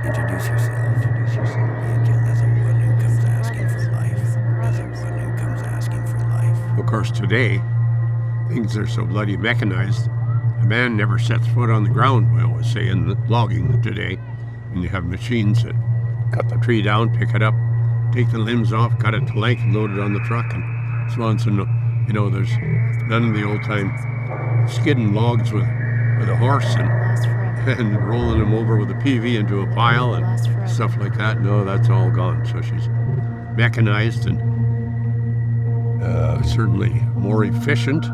Introduce yourself. Introduce yourself. As the one who comes asking for life. As the one who comes asking for life. Of course, today, things are so bloody mechanized. A man never sets foot on the ground, we always say, in the logging today. And you have machines that cut the tree down, pick it up, take the limbs off, cut it to length, and load it on the truck, and so on. So, there's none of the old-time skidding logs with a horse and rolling them over with a PV into a pile and stuff like that. No, that's all gone. So she's mechanized and certainly more efficient.